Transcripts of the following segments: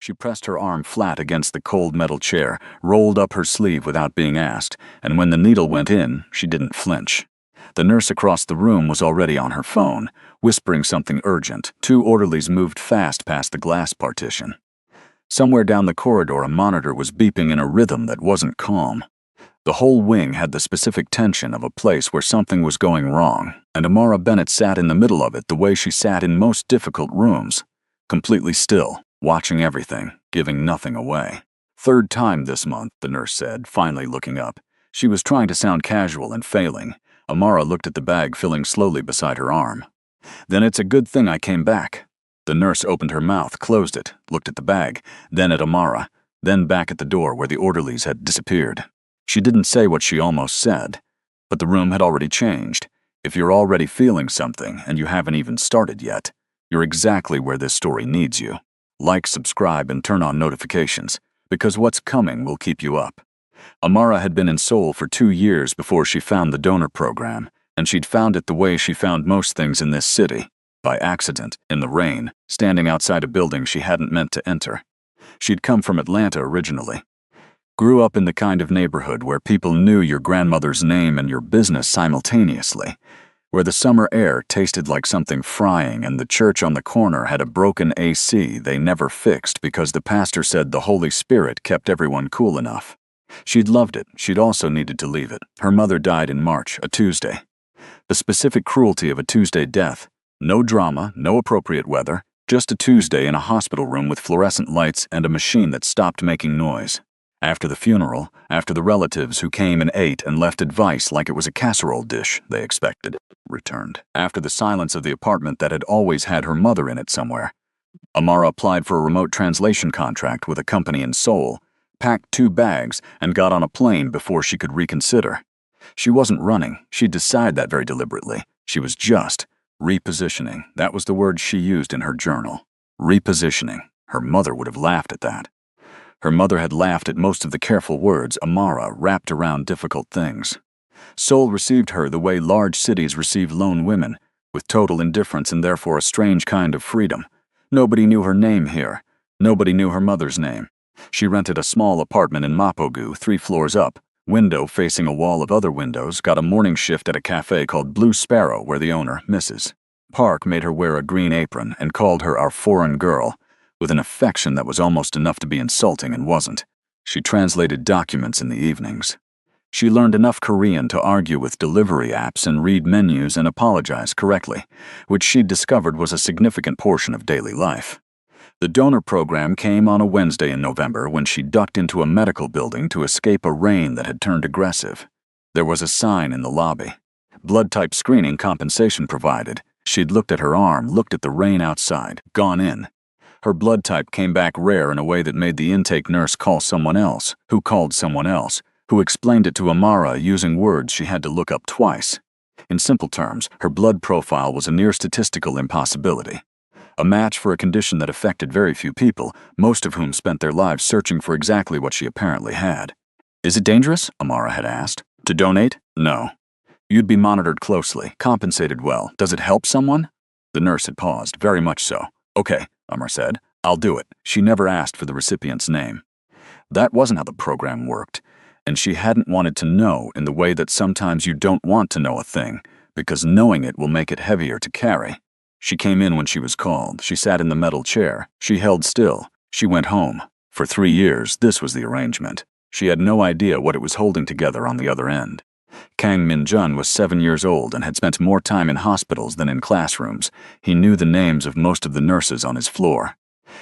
She pressed her arm flat against the cold metal chair, rolled up her sleeve without being asked, and when the needle went in, she didn't flinch. The nurse across the room was already on her phone, whispering something urgent. Two orderlies moved fast past the glass partition. Somewhere down the corridor, a monitor was beeping in a rhythm that wasn't calm. The whole wing had the specific tension of a place where something was going wrong, and Amara Bennett sat in the middle of it the way she sat in most difficult rooms, completely still, watching everything, giving nothing away. Third time this month, the nurse said, finally looking up. She was trying to sound casual and failing. Amara looked at the bag filling slowly beside her arm. Then it's a good thing I came back. The nurse opened her mouth, closed it, looked at the bag, then at Amara, then back at the door where the orderlies had disappeared. She didn't say what she almost said, but the room had already changed. If you're already feeling something and you haven't even started yet, you're exactly where this story needs you. Like, subscribe, and turn on notifications, because what's coming will keep you up. Amara had been in Seoul for 2 years before she found the donor program, and she'd found it the way she found most things in this city, by accident, in the rain, standing outside a building she hadn't meant to enter. She'd come from Atlanta originally. Grew up in the kind of neighborhood where people knew your grandmother's name and your business simultaneously, where the summer air tasted like something frying and the church on the corner had a broken AC they never fixed because the pastor said the Holy Spirit kept everyone cool enough. She'd loved it. She'd also needed to leave it. Her mother died in March, a Tuesday. The specific cruelty of a Tuesday death. No drama, no appropriate weather, just a Tuesday in a hospital room with fluorescent lights and a machine that stopped making noise. After the funeral, after the relatives who came and ate and left advice like it was a casserole dish they expected, returned. After the silence of the apartment that had always had her mother in it somewhere, Amara applied for a remote translation contract with a company in Seoul, packed 2 bags, and got on a plane before she could reconsider. She wasn't running. She'd decided that very deliberately. She was just repositioning. That was the word she used in her journal. Repositioning. Her mother would have laughed at that. Her mother had laughed at most of the careful words Amara wrapped around difficult things. Seoul received her the way large cities receive lone women, with total indifference and therefore a strange kind of freedom. Nobody knew her name here. Nobody knew her mother's name. She rented a small apartment in Mapogu, 3 floors up, window facing a wall of other windows, got a morning shift at a cafe called Blue Sparrow where the owner, Mrs. Park, made her wear a green apron and called her our foreign girl, with an affection that was almost enough to be insulting and wasn't. She translated documents in the evenings. She learned enough Korean to argue with delivery apps and read menus and apologize correctly, which she'd discovered was a significant portion of daily life. The donor program came on a Wednesday in November when she ducked into a medical building to escape a rain that had turned aggressive. There was a sign in the lobby. Blood type screening compensation provided. She'd looked at her arm, looked at the rain outside, gone in. Her blood type came back rare in a way that made the intake nurse call someone else, who called someone else, who explained it to Amara using words she had to look up twice. In simple terms, her blood profile was a near statistical impossibility. A match for a condition that affected very few people, most of whom spent their lives searching for exactly what she apparently had. Is it dangerous? Amara had asked. To donate? No. You'd be monitored closely, compensated well. Does it help someone? The nurse had paused, very much so. Okay, Amara said. I'll do it. She never asked for the recipient's name. That wasn't how the program worked, and she hadn't wanted to know in the way that sometimes you don't want to know a thing, because knowing it will make it heavier to carry. She came in when she was called. She sat in the metal chair. She held still. She went home. For 3 years, this was the arrangement. She had no idea what it was holding together on the other end. Kang Min-jun was 7 years old and had spent more time in hospitals than in classrooms. He knew the names of most of the nurses on his floor.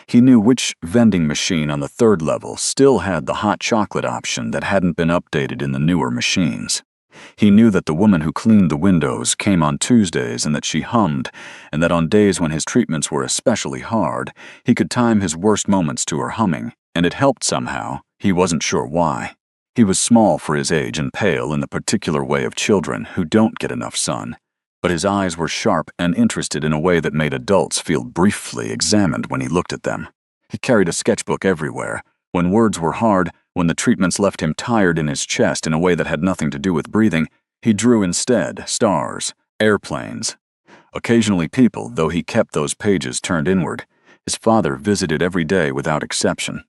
He knew which vending machine on the 3rd level still had the hot chocolate option that hadn't been updated in the newer machines. He knew that the woman who cleaned the windows came on Tuesdays and that she hummed, and that on days when his treatments were especially hard, he could time his worst moments to her humming, and it helped somehow. He wasn't sure why. He was small for his age and pale in the particular way of children who don't get enough sun, but his eyes were sharp and interested in a way that made adults feel briefly examined when he looked at them. He carried a sketchbook everywhere. When words were hard, when the treatments left him tired in his chest in a way that had nothing to do with breathing, he drew instead stars, airplanes. Occasionally people, though he kept those pages turned inward. His father visited every day without exception.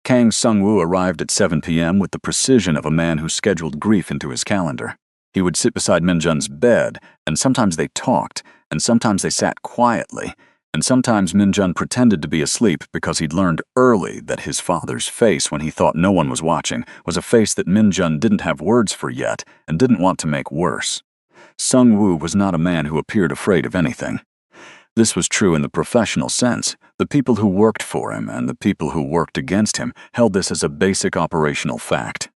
Kang Sung-woo arrived at 7 p.m. with the precision of a man who scheduled grief into his calendar. He would sit beside Min-jun's bed, and sometimes they talked, and sometimes they sat quietly, and sometimes Min-jun pretended to be asleep because he'd learned early that his father's face when he thought no one was watching was a face that Min-jun didn't have words for yet and didn't want to make worse. Sung-woo was not a man who appeared afraid of anything. This was true in the professional sense. The people who worked for him and the people who worked against him held this as a basic operational fact.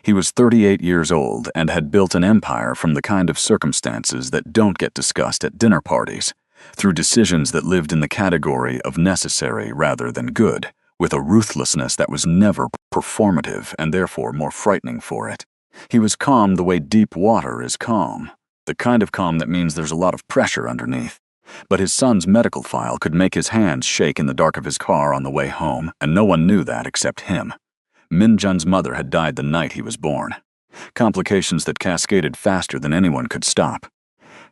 He was 38 years old and had built an empire from the kind of circumstances that don't get discussed at dinner parties, through decisions that lived in the category of necessary rather than good, with a ruthlessness that was never performative and therefore more frightening for it. He was calm the way deep water is calm, the kind of calm that means there's a lot of pressure underneath. But his son's medical file could make his hands shake in the dark of his car on the way home, and no one knew that except him. Min-jun's mother had died the night he was born. Complications that cascaded faster than anyone could stop.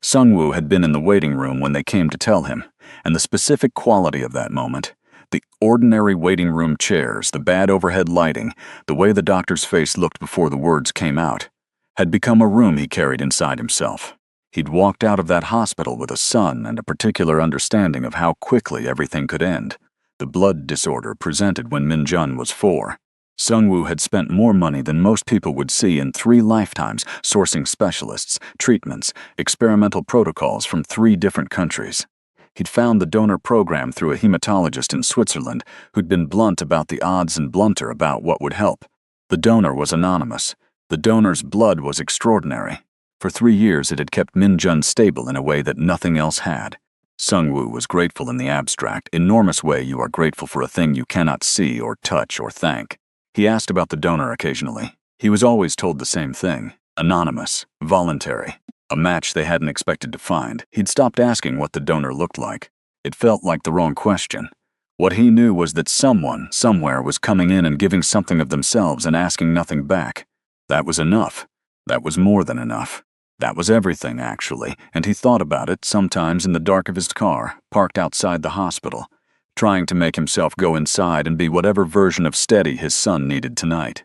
Sung-woo had been in the waiting room when they came to tell him, and the specific quality of that moment, the ordinary waiting room chairs, the bad overhead lighting, the way the doctor's face looked before the words came out, had become a room he carried inside himself. He'd walked out of that hospital with a son and a particular understanding of how quickly everything could end. The blood disorder presented when Min-jun was 4. Sung-woo had spent more money than most people would see in 3 lifetimes sourcing specialists, treatments, experimental protocols from 3 different countries. He'd found the donor program through a hematologist in Switzerland who'd been blunt about the odds and blunter about what would help. The donor was anonymous. The donor's blood was extraordinary. For 3 years it had kept Min-jun stable in a way that nothing else had. Sung-woo was grateful in the abstract, enormous way you are grateful for a thing you cannot see or touch or thank. He asked about the donor occasionally. He was always told the same thing. Anonymous, voluntary, a match they hadn't expected to find. He'd stopped asking what the donor looked like. It felt like the wrong question. What he knew was that someone, somewhere, was coming in and giving something of themselves and asking nothing back. That was enough. That was more than enough. That was everything, actually, and he thought about it sometimes in the dark of his car, parked outside the hospital, trying to make himself go inside and be whatever version of steady his son needed tonight.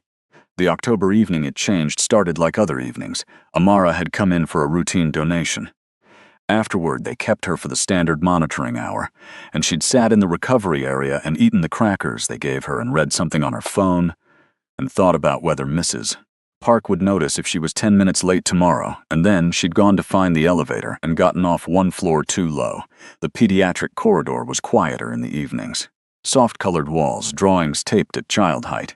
The October evening it changed started like other evenings. Amara had come in for a routine donation. Afterward, they kept her for the standard monitoring hour, and she'd sat in the recovery area and eaten the crackers they gave her and read something on her phone and thought about whether Mrs. Park would notice if she was 10 minutes late tomorrow, and then she'd gone to find the elevator and gotten off 1 floor too low. The pediatric corridor was quieter in the evenings. Soft-colored walls, drawings taped at child height.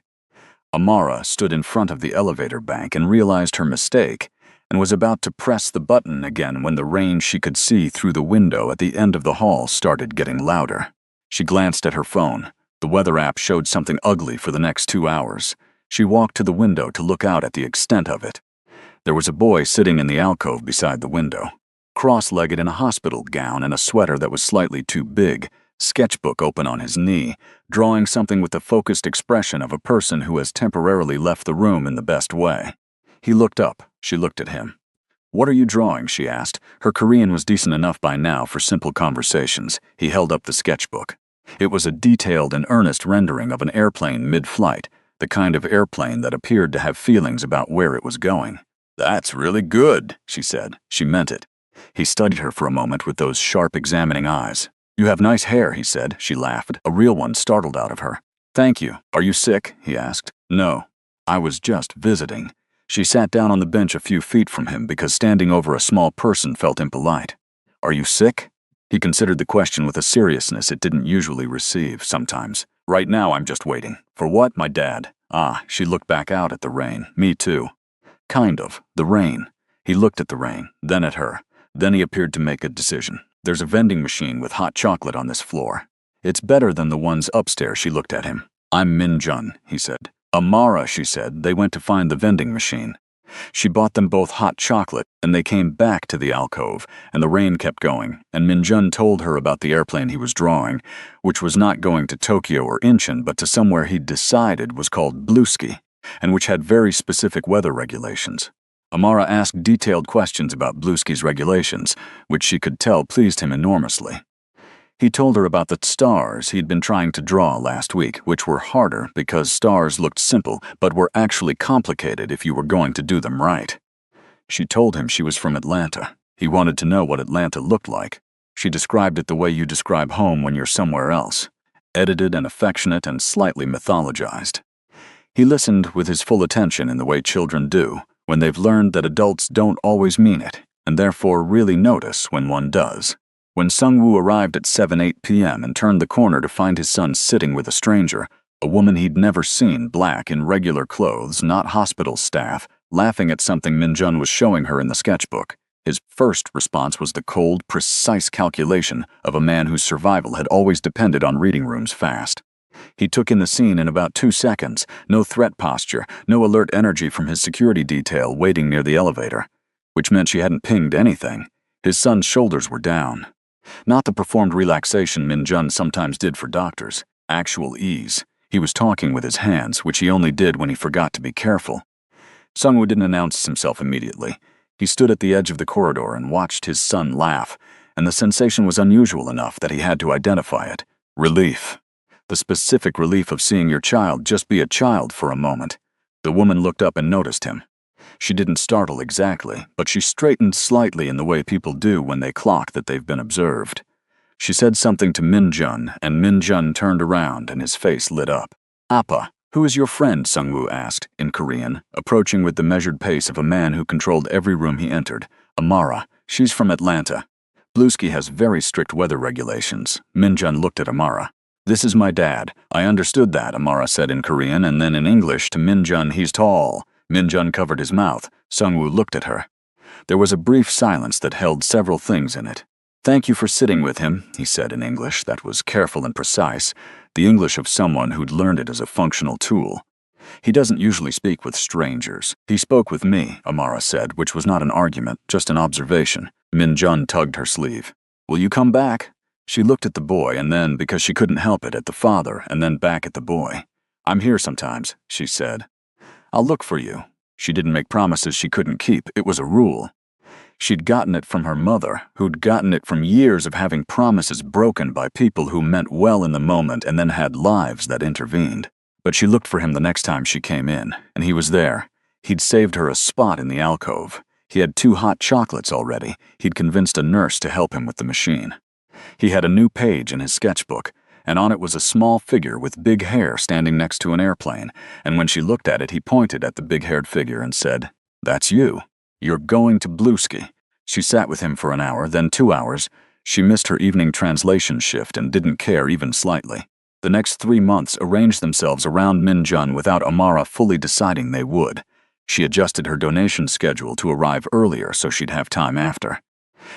Amara stood in front of the elevator bank and realized her mistake and was about to press the button again when the rain she could see through the window at the end of the hall started getting louder. She glanced at her phone. The weather app showed something ugly for the next 2 hours. She walked to the window to look out at the extent of it. There was a boy sitting in the alcove beside the window, cross-legged in a hospital gown and a sweater that was slightly too big, sketchbook open on his knee, drawing something with the focused expression of a person who has temporarily left the room in the best way. He looked up. She looked at him. "What are you drawing?" she asked. Her Korean was decent enough by now for simple conversations. He held up the sketchbook. It was a detailed and earnest rendering of an airplane mid-flight, the kind of airplane that appeared to have feelings about where it was going. "That's really good," she said. She meant it. He studied her for a moment with those sharp, examining eyes. "You have nice hair," he said. She laughed, a real one startled out of her. "Thank you. Are you sick?" he asked. "No. I was just visiting." She sat down on the bench a few feet from him because standing over a small person felt impolite. "Are you sick?" He considered the question with a seriousness it didn't usually receive sometimes. "Right now I'm just waiting." "For what?" "My dad." "Ah," she looked back out at the rain. "Me too." "Kind of. The rain." He looked at the rain, then at her. Then he appeared to make a decision. "There's a vending machine with hot chocolate on this floor. It's better than the ones upstairs." She looked at him. "I'm Min-jun," he said. "Amara," she said. They went to find the vending machine. She bought them both hot chocolate, and they came back to the alcove, and the rain kept going, and Min-jun told her about the airplane he was drawing, which was not going to Tokyo or Incheon, but to somewhere he'd decided was called Bluesky, and which had very specific weather regulations. Amara asked detailed questions about Bluesky's regulations, which she could tell pleased him enormously. He told her about the stars he'd been trying to draw last week, which were harder because stars looked simple but were actually complicated if you were going to do them right. She told him she was from Atlanta. He wanted to know what Atlanta looked like. She described it the way you describe home when you're somewhere else, edited and affectionate and slightly mythologized. He listened with his full attention in the way children do, when they've learned that adults don't always mean it, and therefore really notice when one does. When Sung-woo arrived at 7:08 p.m. and turned the corner to find his son sitting with a stranger, a woman he'd never seen, black in regular clothes, not hospital staff, laughing at something Min-jun was showing her in the sketchbook, his first response was the cold, precise calculation of a man whose survival had always depended on reading rooms fast. He took in the scene in about 2 seconds, no threat posture, no alert energy from his security detail waiting near the elevator, which meant she hadn't pinged anything. His son's shoulders were down. Not the performed relaxation Min-jun sometimes did for doctors, actual ease. He was talking with his hands, which he only did when he forgot to be careful. Sung-woo didn't announce himself immediately. He stood at the edge of the corridor and watched his son laugh, and the sensation was unusual enough that he had to identify it. Relief. The specific relief of seeing your child just be a child for a moment. The woman looked up and noticed him. She didn't startle exactly, but she straightened slightly in the way people do when they clock that they've been observed. She said something to Min-jun, and Min-jun turned around and his face lit up. "Appa, who is your friend?" Sung-woo asked, in Korean, approaching with the measured pace of a man who controlled every room he entered. "Amara. She's from Atlanta. Bluesky has very strict weather regulations." Min-jun looked at Amara. "This is my dad. I understood that," Amara said in Korean, and then in English to Min-jun, "He's tall." Min-jun covered his mouth. Sung-woo looked at her. There was a brief silence that held several things in it. "Thank you for sitting with him," he said in English that was careful and precise, the English of someone who'd learned it as a functional tool. "He doesn't usually speak with strangers. He spoke with me," Amara said, which was not an argument, just an observation. Min-jun tugged her sleeve. "Will you come back?" She looked at the boy and then, because she couldn't help it, at the father and then back at the boy. "I'm here sometimes," she said. "I'll look for you." She didn't make promises she couldn't keep. It was a rule. She'd gotten it from her mother, who'd gotten it from years of having promises broken by people who meant well in the moment and then had lives that intervened. But she looked for him the next time she came in, and he was there. He'd saved her a spot in the alcove. He had 2 hot chocolates already. He'd convinced a nurse to help him with the machine. He had a new page in his sketchbook, and on it was a small figure with big hair standing next to an airplane, and when she looked at it, he pointed at the big-haired figure and said, "That's you. You're going to Bluesky." She sat with him for an hour, then 2 hours. She missed her evening translation shift and didn't care even slightly. The next 3 months arranged themselves around Min-jun without Amara fully deciding they would. She adjusted her donation schedule to arrive earlier so she'd have time after.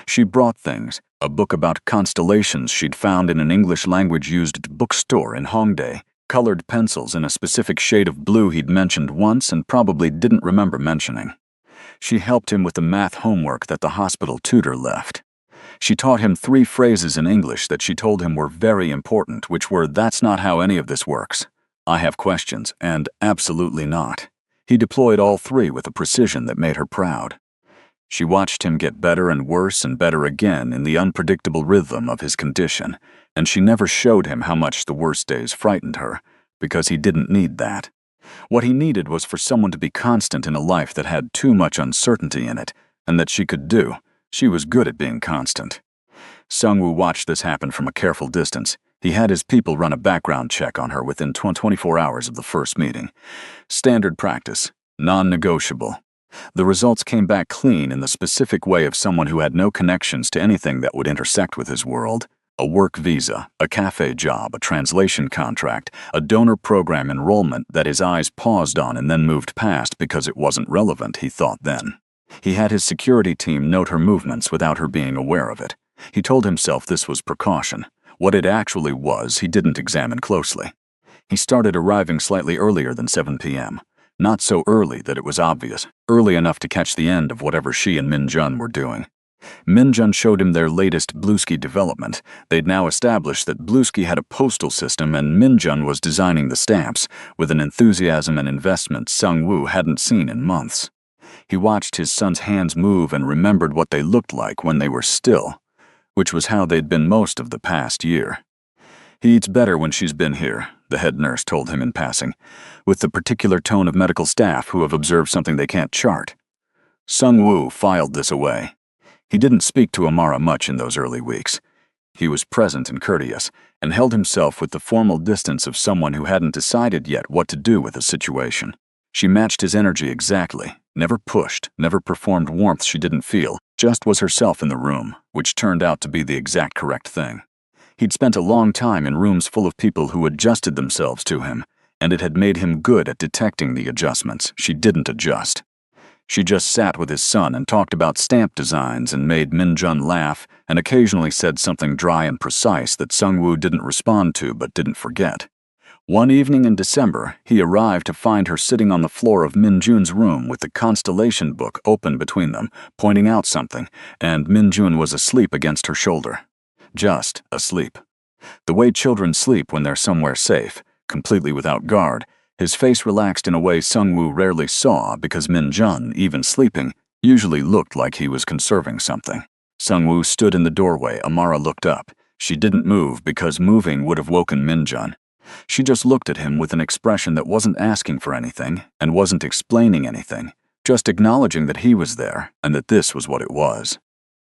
She brought things, a book about constellations she'd found in an English-language-used bookstore in Hongdae, colored pencils in a specific shade of blue he'd mentioned once and probably didn't remember mentioning. She helped him with the math homework that the hospital tutor left. She taught him 3 phrases in English that she told him were very important, which were, "That's not how any of this works," "I have questions," and "Absolutely not." He deployed all 3 with a precision that made her proud. She watched him get better and worse and better again in the unpredictable rhythm of his condition, and she never showed him how much the worst days frightened her, because he didn't need that. What he needed was for someone to be constant in a life that had too much uncertainty in it, and that she could do. She was good at being constant. Sung-woo watched this happen from a careful distance. He had his people run a background check on her within 24 hours of the first meeting. Standard practice, non-negotiable. The results came back clean in the specific way of someone who had no connections to anything that would intersect with his world. A work visa, a cafe job, a translation contract, a donor program enrollment that his eyes paused on and then moved past because it wasn't relevant, he thought then. He had his security team note her movements without her being aware of it. He told himself this was precaution. What it actually was, he didn't examine closely. He started arriving slightly earlier than 7 p.m. Not so early that it was obvious, early enough to catch the end of whatever she and Min-jun were doing. Min-jun showed him their latest Bluesky development. They'd now established that Bluesky had a postal system and Min-jun was designing the stamps, with an enthusiasm and investment Sung-woo hadn't seen in months. He watched his son's hands move and remembered what they looked like when they were still. which was how they'd been most of the past year. "He eats better when she's been here," the head nurse told him in passing, with the particular tone of medical staff who have observed something they can't chart. Sung-woo filed this away. He didn't speak to Amara much in those early weeks. He was present and courteous, and held himself with the formal distance of someone who hadn't decided yet what to do with a situation. She matched his energy exactly, never pushed, never performed warmth she didn't feel, just was herself in the room, which turned out to be the exact correct thing. He'd spent a long time in rooms full of people who adjusted themselves to him, and it had made him good at detecting the adjustments she didn't adjust. She just sat with his son and talked about stamp designs and made Min-jun laugh and occasionally said something dry and precise that Sung-woo didn't respond to but didn't forget. One evening in December, he arrived to find her sitting on the floor of Min-jun's room with the constellation book open between them, pointing out something, and Min-jun was asleep against her shoulder. Just asleep. The way children sleep when they're somewhere safe, completely without guard. His face relaxed in a way Sung-woo rarely saw because Min-jun, even sleeping, usually looked like he was conserving something. Sung-woo stood in the doorway. Amara looked up. She didn't move because moving would have woken Min-jun. She just looked at him with an expression that wasn't asking for anything and wasn't explaining anything, just acknowledging that he was there and that this was what it was.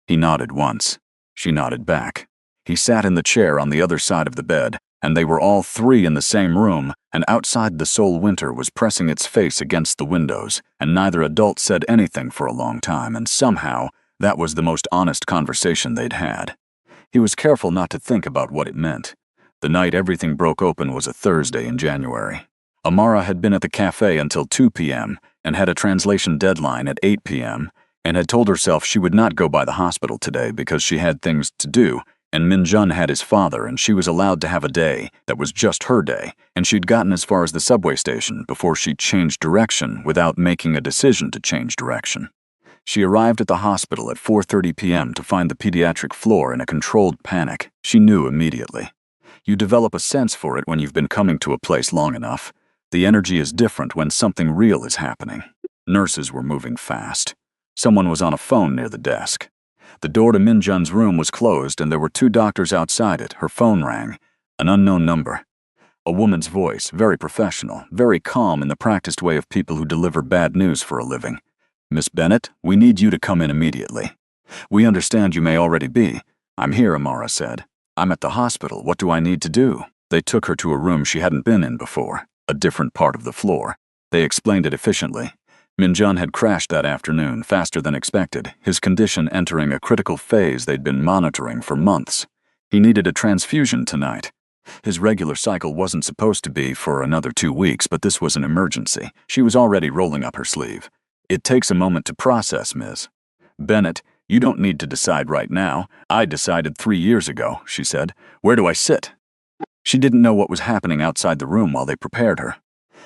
He nodded once. She nodded back. He sat in the chair on the other side of the bed, and they were all three in the same room, and outside the Seoul winter was pressing its face against the windows, and neither adult said anything for a long time, and somehow that was the most honest conversation they'd had. He was careful not to think about what it meant. The night everything broke open was a Thursday in January. Amara had been at the cafe until 2 p.m. and had a translation deadline at 8 p.m. and had told herself she would not go by the hospital today because she had things to do, and Min-jun had his father, and she was allowed to have a day that was just her day, and she'd gotten as far as the subway station before she changed direction without making a decision to change direction. She arrived at the hospital at 4:30 p.m. to find the pediatric floor in a controlled panic. She knew immediately. You develop a sense for it when you've been coming to a place long enough. The energy is different when something real is happening. Nurses were moving fast. Someone was on a phone near the desk. The door to Min-jun's room was closed and there were 2 doctors outside it. Her phone rang. An unknown number. A woman's voice, very professional, very calm in the practiced way of people who deliver bad news for a living. "Miss Bennett, we need you to come in immediately." "We understand you may already be." "I'm here," Amara said. "I'm at the hospital. What do I need to do?" They took her to a room she hadn't been in before, a different part of the floor. They explained it efficiently. Min-jun had crashed that afternoon, faster than expected, his condition entering a critical phase they'd been monitoring for months. He needed a transfusion tonight. His regular cycle wasn't supposed to be for another 2 weeks, but this was an emergency. She was already rolling up her sleeve. "It takes a moment to process, Ms. Bennett. You don't need to decide right now. I decided 3 years ago," she said. "Where do I sit?" She didn't know what was happening outside the room while they prepared her.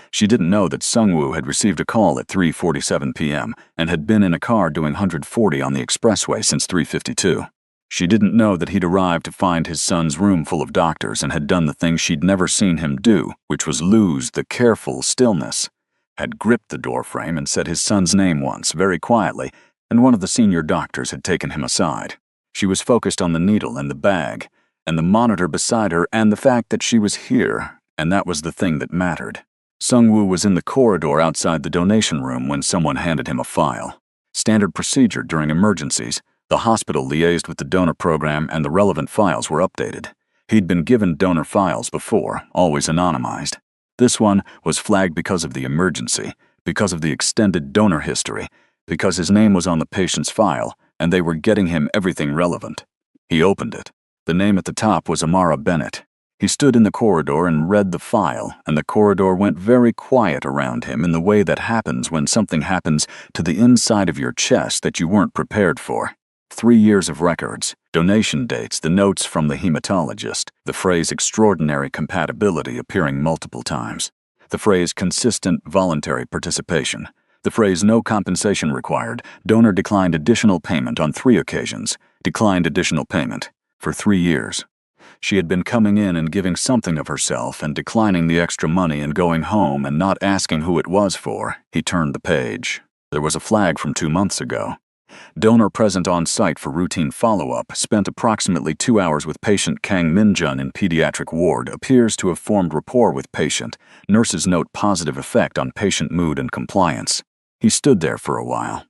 She didn't know that Sung-woo had received a call at 3:47 p.m. and had been in a car doing 140 on the expressway since 3:52. She didn't know that he'd arrived to find his son's room full of doctors and had done the thing she'd never seen him do, which was lose the careful stillness. Had gripped the doorframe and said his son's name once, very quietly, and one of the senior doctors had taken him aside. She was focused on the needle and the bag, and the monitor beside her, and the fact that she was here, and that was the thing that mattered. Sung-woo was in the corridor outside the donation room when someone handed him a file. Standard procedure during emergencies. The hospital liaised with the donor program and the relevant files were updated. He'd been given donor files before, always anonymized. This one was flagged because of the emergency, because of the extended donor history, because his name was on the patient's file, and they were getting him everything relevant. He opened it. The name at the top was Amara Bennett. He stood in the corridor and read the file, and the corridor went very quiet around him in the way that happens when something happens to the inside of your chest that you weren't prepared for. 3 years of records, donation dates, the notes from the hematologist, the phrase extraordinary compatibility appearing multiple times, the phrase consistent voluntary participation, the phrase no compensation required, donor declined additional payment on 3 occasions, declined additional payment, for 3 years. She had been coming in and giving something of herself and declining the extra money and going home and not asking who it was for. He turned the page. There was a flag from 2 months ago. Donor present on site for routine follow-up, spent approximately 2 hours with patient Kang Minjun in pediatric ward, appears to have formed rapport with patient. Nurses note positive effect on patient mood and compliance. He stood there for a while.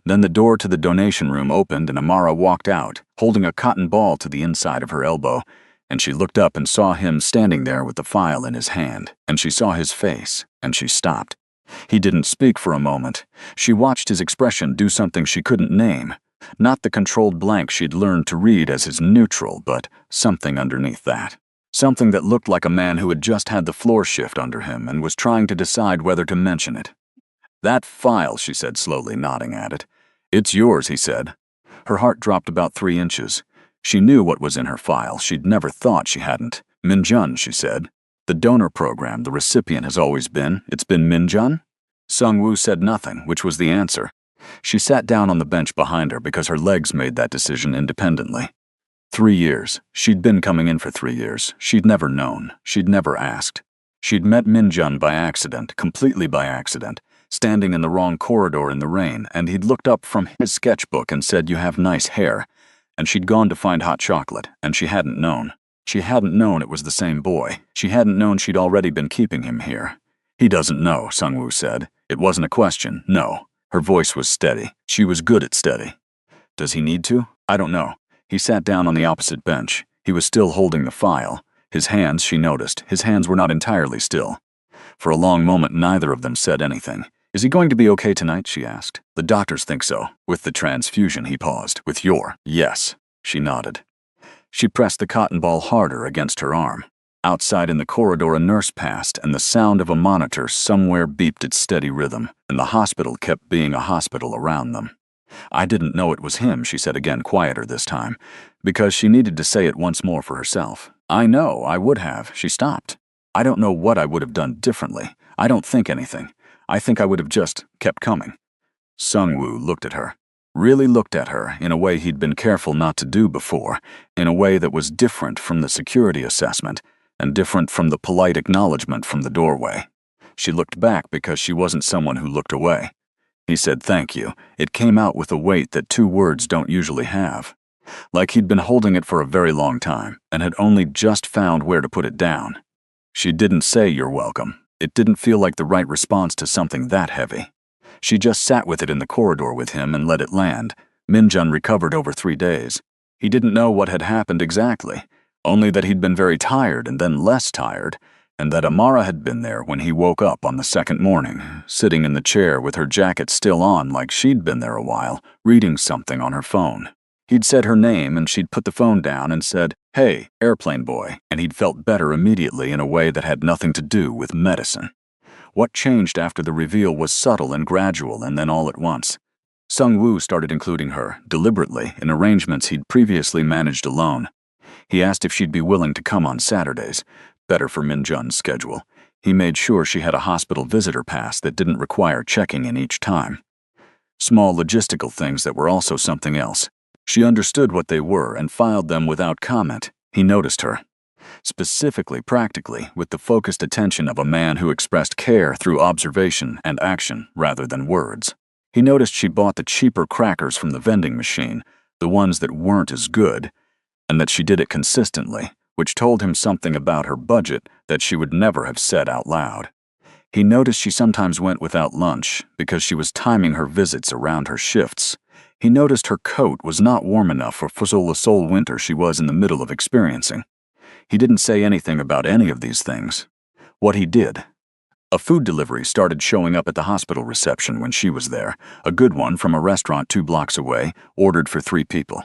Then the door to the donation room opened and Amara walked out, holding a cotton ball to the inside of her elbow, and she looked up and saw him standing there with the file in his hand, and she saw his face, and she stopped. He didn't speak for a moment. She watched his expression do something she couldn't name. Not the controlled blank she'd learned to read as his neutral, but something underneath that. Something that looked like a man who had just had the floor shift under him and was trying to decide whether to mention it. "That file," she said slowly, nodding at it. "It's yours," he said. Her heart dropped about 3 inches. She knew what was in her file. She'd never thought she hadn't. "Minjun," she said. "The donor program the recipient has always been. It's been Minjun?" Sung-woo said nothing, which was the answer. She sat down on the bench behind her because her legs made that decision independently. 3 years. She'd been coming in for 3 years. She'd never known. She'd never asked. She'd met Minjun by accident, completely by accident, standing in the wrong corridor in the rain, and he'd looked up from his sketchbook and said, "You have nice hair." And she'd gone to find hot chocolate, and she hadn't known. She hadn't known it was the same boy. She hadn't known she'd already been keeping him here. "He doesn't know," Sung-woo said. It wasn't a question, no. Her voice was steady. She was good at steady. "Does he need to? I don't know." He sat down on the opposite bench. He was still holding the file. His hands, she noticed, his hands were not entirely still. For a long moment, neither of them said anything. "Is he going to be okay tonight?" she asked. "The doctors think so." "With the transfusion," he paused. "With your—" "Yes." She nodded. She pressed the cotton ball harder against her arm. Outside in the corridor, a nurse passed, and the sound of a monitor somewhere beeped its steady rhythm, and the hospital kept being a hospital around them. "I didn't know it was him," she said again, quieter this time, because she needed to say it once more for herself. "I know, I would have." She stopped. "I don't know what I would have done differently. I don't think anything. I think I would have just kept coming." Sung-woo looked at her. Really looked at her in a way he'd been careful not to do before, in a way that was different from the security assessment, and different from the polite acknowledgement from the doorway. She looked back because she wasn't someone who looked away. He said thank you. It came out with a weight that 2 words don't usually have. Like he'd been holding it for a very long time, and had only just found where to put it down. She didn't say you're welcome. It didn't feel like the right response to something that heavy. She just sat with it in the corridor with him and let it land. Minjun recovered over 3 days. He didn't know what had happened exactly, only that he'd been very tired and then less tired, and that Amara had been there when he woke up on the second morning, sitting in the chair with her jacket still on like she'd been there a while, reading something on her phone. He'd said her name and she'd put the phone down and said, "Hey, airplane boy," and he'd felt better immediately in a way that had nothing to do with medicine. What changed after the reveal was subtle and gradual and then all at once. Sung-woo started including her, deliberately, in arrangements he'd previously managed alone. He asked if she'd be willing to come on Saturdays, better for Minjun's schedule. He made sure she had a hospital visitor pass that didn't require checking in each time. Small logistical things that were also something else. She understood what they were and filed them without comment. He noticed her. Specifically, practically, with the focused attention of a man who expressed care through observation and action rather than words. He noticed she bought the cheaper crackers from the vending machine, the ones that weren't as good, and that she did it consistently, which told him something about her budget that she would never have said out loud. He noticed she sometimes went without lunch because she was timing her visits around her shifts. He noticed her coat was not warm enough for the sole winter she was in the middle of experiencing. He didn't say anything about any of these things. What he did. A food delivery started showing up at the hospital reception when she was there, a good one from a restaurant 2 blocks away, ordered for 3 people.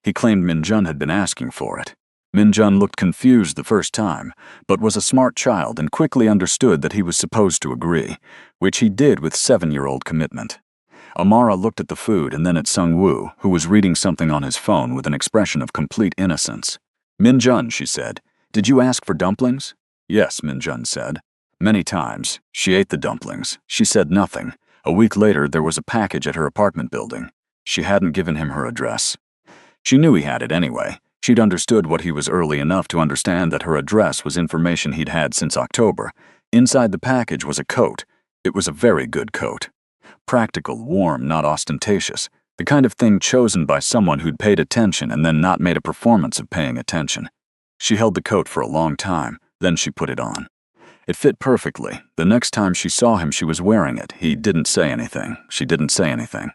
He claimed Minjun had been asking for it. Minjun looked confused the first time, but was a smart child and quickly understood that he was supposed to agree, which he did with 7-year-old commitment. Amara looked at the food and then at Sung-woo, who was reading something on his phone with an expression of complete innocence. "Minjun," she said, "did you ask for dumplings?" "Yes," Minjun said. Many times. She ate the dumplings. She said nothing. A week later, there was a package at her apartment building. She hadn't given him her address. She knew he had it anyway. She'd understood what he was early enough to understand that her address was information he'd had since October. Inside the package was a coat. It was a very good coat. Practical, warm, not ostentatious. The kind of thing chosen by someone who'd paid attention and then not made a performance of paying attention. She held the coat for a long time, then she put it on. It fit perfectly. The next time she saw him, she was wearing it. He didn't say anything. She didn't say anything.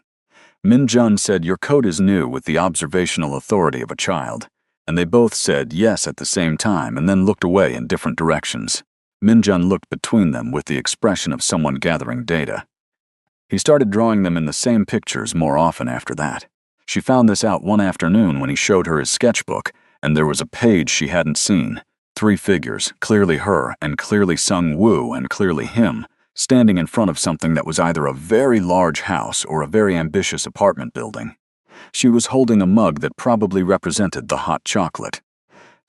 Min-jun said, "Your coat is new," with the observational authority of a child. And they both said yes at the same time and then looked away in different directions. Min-jun looked between them with the expression of someone gathering data. He started drawing them in the same pictures more often after that. She found this out one afternoon when he showed her his sketchbook, and there was a page she hadn't seen. 3 figures, clearly her and clearly Sung-woo and clearly him, standing in front of something that was either a very large house or a very ambitious apartment building. She was holding a mug that probably represented the hot chocolate.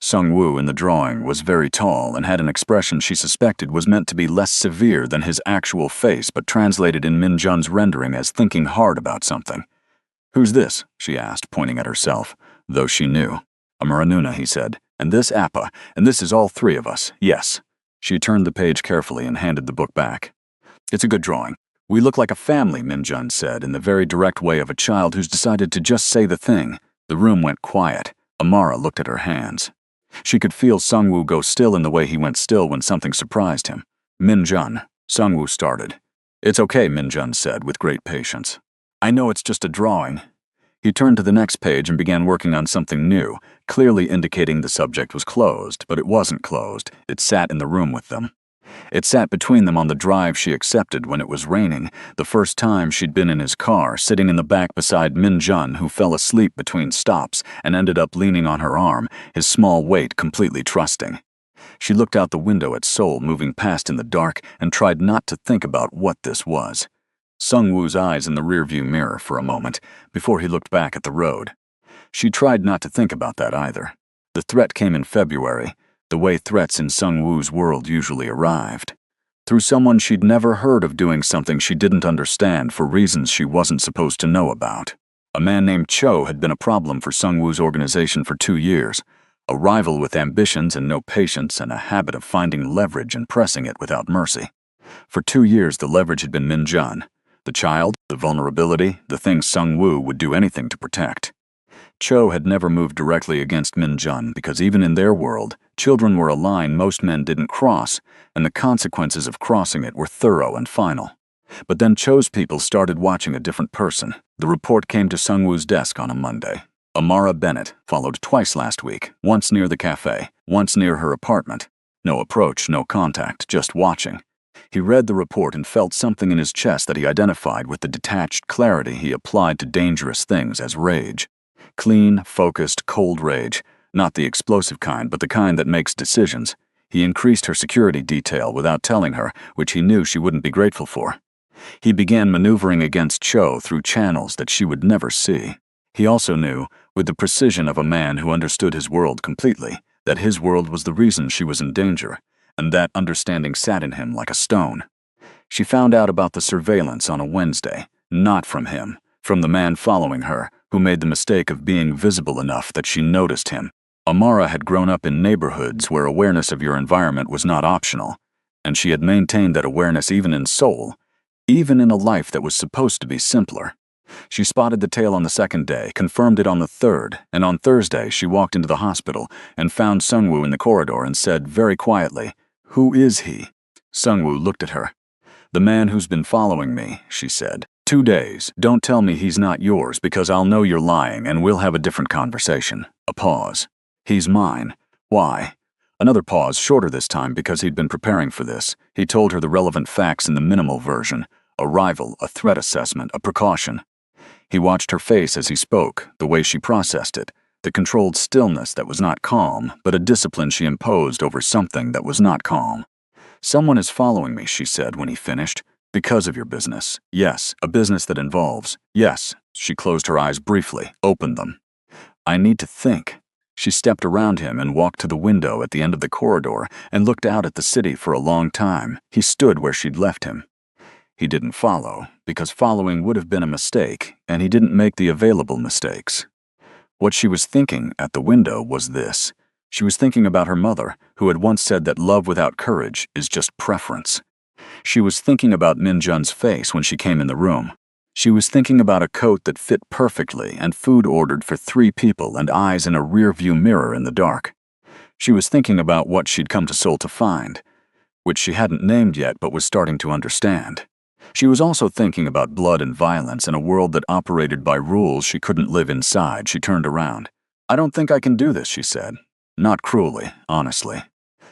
Sung-woo in the drawing was very tall and had an expression she suspected was meant to be less severe than his actual face but translated in Min-jun's rendering as thinking hard about something. "Who's this?" she asked, pointing at herself, though she knew. "Amaranuna," he said, "and this Appa, and this is all 3 of us, yes." She turned the page carefully and handed the book back. "It's a good drawing. We look like a family," Min-jun said, in the very direct way of a child who's decided to just say the thing. The room went quiet. Amara looked at her hands. She could feel Sung-woo go still in the way he went still when something surprised him. "Min-jun," Sung-woo started. "It's okay," Min-jun said with great patience. "I know it's just a drawing." He turned to the next page and began working on something new, clearly indicating the subject was closed, but it wasn't closed. It sat in the room with them. It sat between them on the drive she accepted when it was raining, the first time she'd been in his car, sitting in the back beside Min-jun, who fell asleep between stops and ended up leaning on her arm, his small weight completely trusting. She looked out the window at Seoul moving past in the dark and tried not to think about what this was. Sung-woo's eyes in the rearview mirror for a moment, before he looked back at the road. She tried not to think about that either. The threat came in February, the way threats in Sung-woo's world usually arrived. Through someone she'd never heard of doing something she didn't understand for reasons she wasn't supposed to know about. A man named Cho had been a problem for Sung-woo's organization for 2 years, a rival with ambitions and no patience and a habit of finding leverage and pressing it without mercy. For 2 years the leverage had been Min-jun, the child, the vulnerability, the thing Sung-woo would do anything to protect. Cho had never moved directly against Min-jun because even in their world, children were a line most men didn't cross, and the consequences of crossing it were thorough and final. But then Cho's people started watching a different person. The report came to Sung-woo's desk on a Monday. Amara Bennett followed twice last week, once near the cafe, once near her apartment. No approach, no contact, just watching. He read the report and felt something in his chest that he identified with the detached clarity he applied to dangerous things as rage. Clean, focused, cold rage. Not the explosive kind, but the kind that makes decisions. He increased her security detail without telling her, which he knew she wouldn't be grateful for. He began maneuvering against Cho through channels that she would never see. He also knew, with the precision of a man who understood his world completely, that his world was the reason she was in danger, and that understanding sat in him like a stone. She found out about the surveillance on a Wednesday, not from him, from the man following her, who made the mistake of being visible enough that she noticed him. Amara had grown up in neighborhoods where awareness of your environment was not optional, and she had maintained that awareness even in Seoul, even in a life that was supposed to be simpler. She spotted the tail on the 2nd day, confirmed it on the 3rd, and on Thursday she walked into the hospital and found Sung-woo in the corridor and said very quietly, "Who is he?" Sung-woo looked at her. "The man who's been following me," she said. 2 days. Don't tell me he's not yours because I'll know you're lying and we'll have a different conversation." A pause. "He's mine." "Why?" Another pause, shorter this time because he'd been preparing for this. He told her the relevant facts in the minimal version. A rival, a threat assessment, a precaution. He watched her face as he spoke, the way she processed it, the controlled stillness that was not calm, but a discipline she imposed over something that was not calm. "Someone is following me," she said when he finished. "Because of your business. Yes, a business that involves. Yes." She closed her eyes briefly, opened them. "I need to think." She stepped around him and walked to the window at the end of the corridor and looked out at the city for a long time. He stood where she'd left him. He didn't follow, because following would have been a mistake, and he didn't make the available mistakes. What she was thinking at the window was this. She was thinking about her mother, who had once said that love without courage is just preference. She was thinking about Min-jun's face when she came in the room. She was thinking about a coat that fit perfectly and food ordered for 3 people and eyes in a rear-view mirror in the dark. She was thinking about what she'd come to Seoul to find, which she hadn't named yet but was starting to understand. She was also thinking about blood and violence in a world that operated by rules she couldn't live inside. She turned around. "I don't think I can do this," she said. Not cruelly, honestly.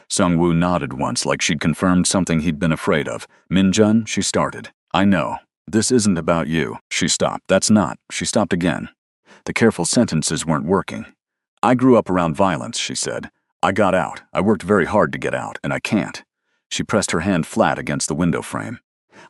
Sung-woo nodded once like she'd confirmed something he'd been afraid of. "Min-jun," she started. "I know. This isn't about you." She stopped. "That's not." She stopped again. The careful sentences weren't working. "I grew up around violence," she said. "I got out. I worked very hard to get out, and I can't." She pressed her hand flat against the window frame.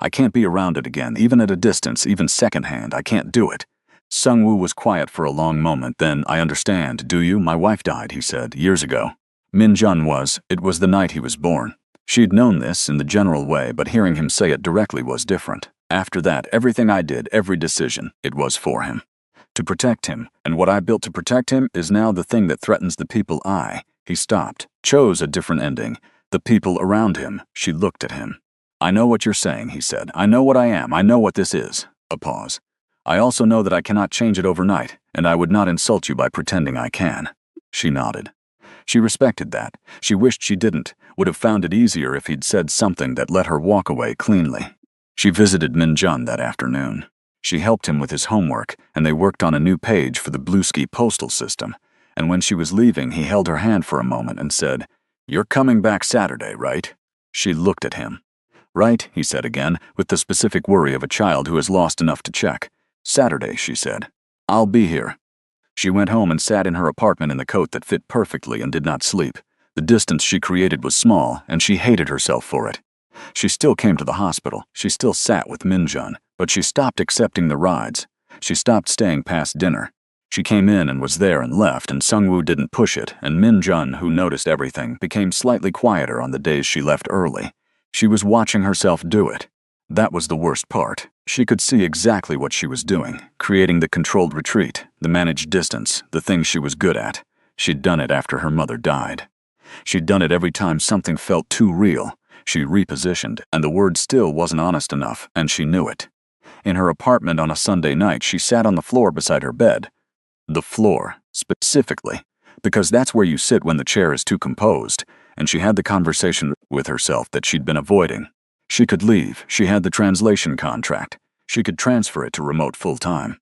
"I can't be around it again, even at a distance, even secondhand. I can't do it." Sung-woo was quiet for a long moment, then, "I understand, do you? My wife died," he said, "years ago." Min-jun was. It was the night he was born. She'd known this in the general way, but hearing him say it directly was different. "After that, everything I did, every decision, it was for him. To protect him, and what I built to protect him is now the thing that threatens the people He stopped, chose a different ending. The people around him. She looked at him. "I know what you're saying," he said. "I know what I am. I know what this is." A pause. "I also know that I cannot change it overnight, and I would not insult you by pretending I can." She nodded. She respected that. She wished she didn't, would have found it easier if he'd said something that let her walk away cleanly. She visited Min-jun that afternoon. She helped him with his homework, and they worked on a new page for the Bluesky postal system. And when she was leaving, he held her hand for a moment and said, "You're coming back Saturday, right?" She looked at him. "Right," he said again, with the specific worry of a child who has lost enough to check. "Saturday," she said. "I'll be here." She went home and sat in her apartment in the coat that fit perfectly and did not sleep. The distance she created was small, and she hated herself for it. She still came to the hospital. She still sat with Min-jun, but she stopped accepting the rides. She stopped staying past dinner. She came in and was there and left, and Sung-woo didn't push it, and Min-jun, who noticed everything, became slightly quieter on the days she left early. She was watching herself do it. That was the worst part. She could see exactly what she was doing, creating the controlled retreat, the managed distance, the thing she was good at. She'd done it after her mother died. She'd done it every time something felt too real. She repositioned, and the word still wasn't honest enough, and she knew it. In her apartment on a Sunday night, she sat on the floor beside her bed. The floor, specifically, because that's where you sit when the chair is too composed, and she had the conversation with herself that she'd been avoiding. She could leave. She had the translation contract. She could transfer it to remote full-time.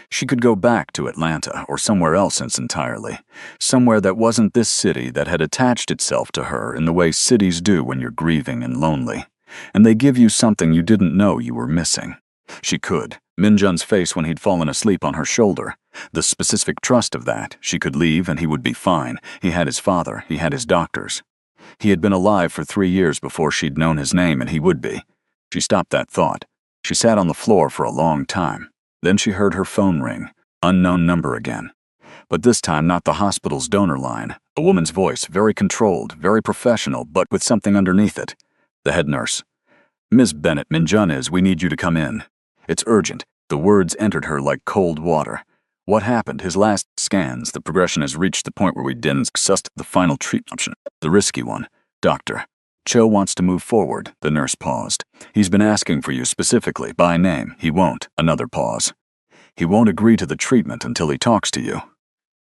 She could go back to Atlanta or somewhere else entirely, somewhere that wasn't this city that had attached itself to her in the way cities do when you're grieving and lonely, and they give you something you didn't know you were missing. She could. Min-jun's face when he'd fallen asleep on her shoulder. The specific trust of that. She could leave and he would be fine. He had his father. He had his doctors. He had been alive for 3 years before she'd known his name, and he would be. She stopped that thought. She sat on the floor for a long time. Then she heard her phone ring. Unknown number again. But this time not the hospital's donor line. A woman's voice, very controlled, very professional, but with something underneath it. The head nurse. "Ms. Bennett, Min-jun is. We need you to come in. It's urgent." The words entered her like cold water. "What happened? His last scans. The progression has reached the point where we didn't suss the final treatment option. The risky one. Doctor. Cho wants to move forward." The nurse paused. "He's been asking for you specifically, by name. He won't." Another pause. "He won't agree to the treatment until he talks to you."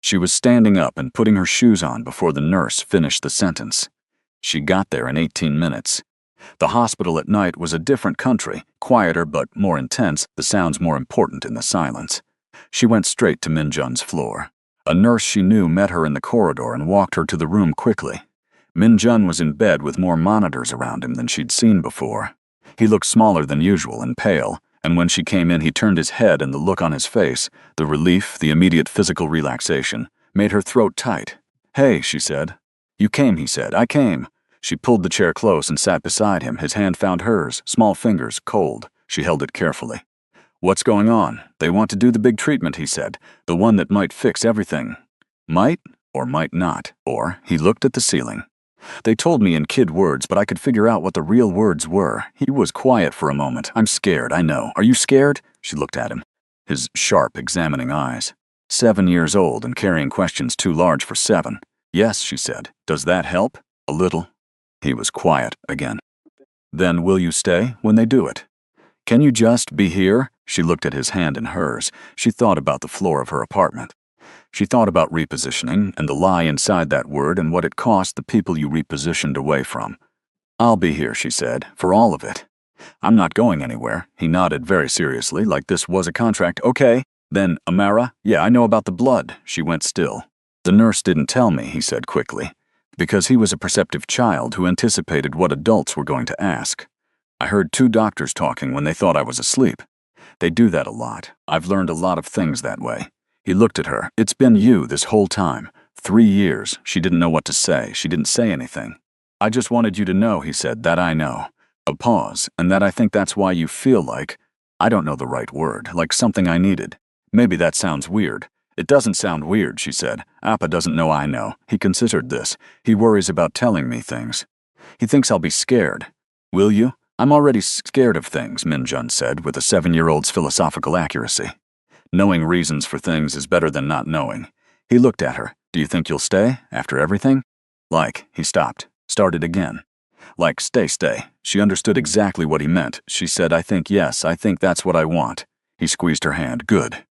She was standing up and putting her shoes on before the nurse finished the sentence. She got there in 18 minutes. The hospital at night was a different country, quieter but more intense, the sounds more important in the silence. She went straight to Min-jun's floor. A nurse she knew met her in the corridor and walked her to the room quickly. Min-jun was in bed with more monitors around him than she'd seen before. He looked smaller than usual and pale, and when she came in he turned his head, and the look on his face, the relief, the immediate physical relaxation, made her throat tight. "Hey," she said. "You came," he said. "I came." She pulled the chair close and sat beside him. His hand found hers, small fingers, cold. She held it carefully. "What's going on?" "They want to do the big treatment," he said. "The one that might fix everything." Might or might not, or he looked at the ceiling. "They told me in kid words, but I could figure out what the real words were." He was quiet for a moment. "I'm scared, I know. Are you scared?" She looked at him. His sharp, examining eyes. 7 years old and carrying questions too large for 7. "Yes," she said. "Does that help?" "A little." He was quiet again. "Then will you stay when they do it?" Can you just be here? She looked at his hand in hers. She thought about the floor of her apartment. She thought about repositioning and the lie inside that word and what it cost the people you repositioned away from. I'll be here, she said, for all of it. I'm not going anywhere. He nodded very seriously, like this was a contract. Okay. Then, Amara? Yeah, I know about the blood. She went still. The nurse didn't tell me, he said quickly, because he was a perceptive child who anticipated what adults were going to ask. I heard 2 doctors talking when they thought I was asleep. They do that a lot. I've learned a lot of things that way. He looked at her. It's been you this whole time. 3 years. She didn't know what to say. She didn't say anything. I just wanted you to know, he said, that I know. A pause, and that I think that's why you feel like, I don't know the right word, like something I needed. Maybe that sounds weird. It doesn't sound weird, she said. Appa doesn't know I know. He considered this. He worries about telling me things. He thinks I'll be scared. Will you? I'm already scared of things, Minjun said with a 7-year-old's philosophical accuracy. Knowing reasons for things is better than not knowing. He looked at her. Do you think you'll stay, after everything? He stopped. Started again. Stay. She understood exactly what he meant. She said, I think yes, I think that's what I want. He squeezed her hand. Good.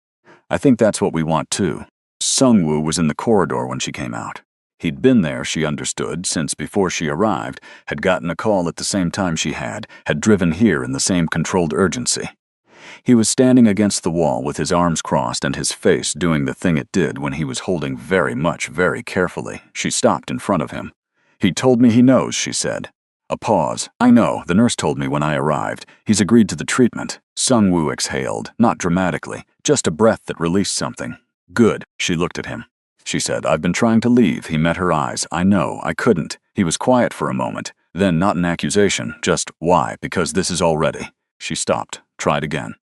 I think that's what we want too. Sungwoo was in the corridor when she came out. He'd been there, she understood, since before she arrived, had gotten a call at the same time she had driven here in the same controlled urgency. He was standing against the wall with his arms crossed and his face doing the thing it did when he was holding very carefully. She stopped in front of him. He told me he knows, she said. A pause. I know, the nurse told me when I arrived. He's agreed to the treatment. Sungwoo exhaled, not dramatically, just a breath that released something. Good. She looked at him. She said, I've been trying to leave. He met her eyes. I know, I couldn't. He was quiet for a moment. Then, not an accusation, just, why? Because this is all ready. She stopped, tried again.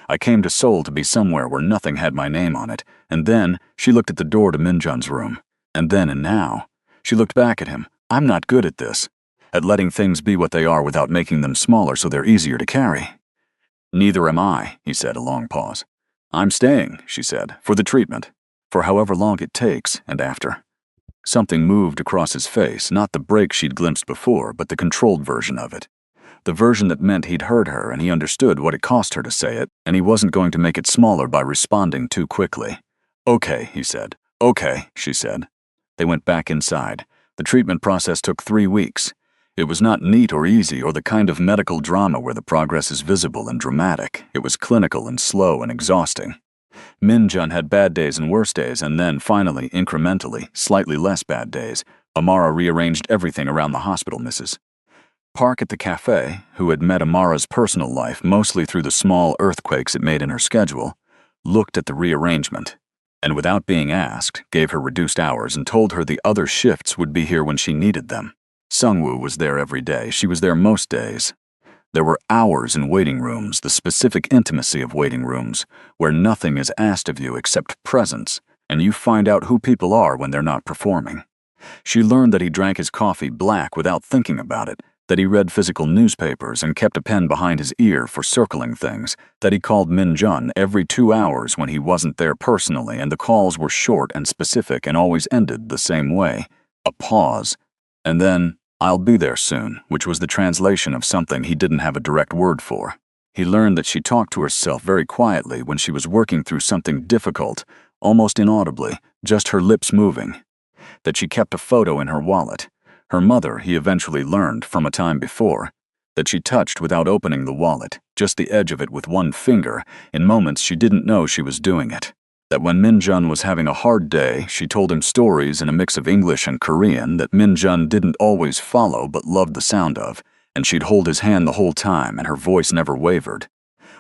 I came to Seoul to be somewhere where nothing had my name on it. And then, she looked at the door to Minjun's room. And then and now. She looked back at him. I'm not good at this. At letting things be what they are without making them smaller so they're easier to carry. Neither am I, he said, a long pause. I'm staying, she said, for the treatment. For however long it takes, and after. Something moved across his face, not the break she'd glimpsed before, but the controlled version of it. The version that meant he'd heard her and he understood what it cost her to say it, and he wasn't going to make it smaller by responding too quickly. Okay, he said. Okay, she said. They went back inside. The treatment process took 3 weeks. It was not neat or easy or the kind of medical drama where the progress is visible and dramatic. It was clinical and slow and exhausting. Minjun had bad days and worse days, and then, finally, incrementally, slightly less bad days. Amara rearranged everything around the hospital misses. Park at the cafe, who had met Amara's personal life mostly through the small earthquakes it made in her schedule, looked at the rearrangement, and without being asked, gave her reduced hours and told her the other shifts would be here when she needed them. Sungwoo was there every day. She was there most days. There were hours in waiting rooms, the specific intimacy of waiting rooms, where nothing is asked of you except presence, and you find out who people are when they're not performing. She learned that he drank his coffee black without thinking about it, that he read physical newspapers and kept a pen behind his ear for circling things, that he called Minjun every 2 hours when he wasn't there personally, and the calls were short and specific and always ended the same way. A pause, and then, I'll be there soon, which was the translation of something he didn't have a direct word for. He learned that she talked to herself very quietly when she was working through something difficult, almost inaudibly, just her lips moving. That she kept a photo in her wallet. Her mother, he eventually learned from a time before. That she touched without opening the wallet, just the edge of it with one finger, in moments she didn't know she was doing it. That when Minjun was having a hard day, she told him stories in a mix of English and Korean that Minjun didn't always follow but loved the sound of, and she'd hold his hand the whole time and her voice never wavered.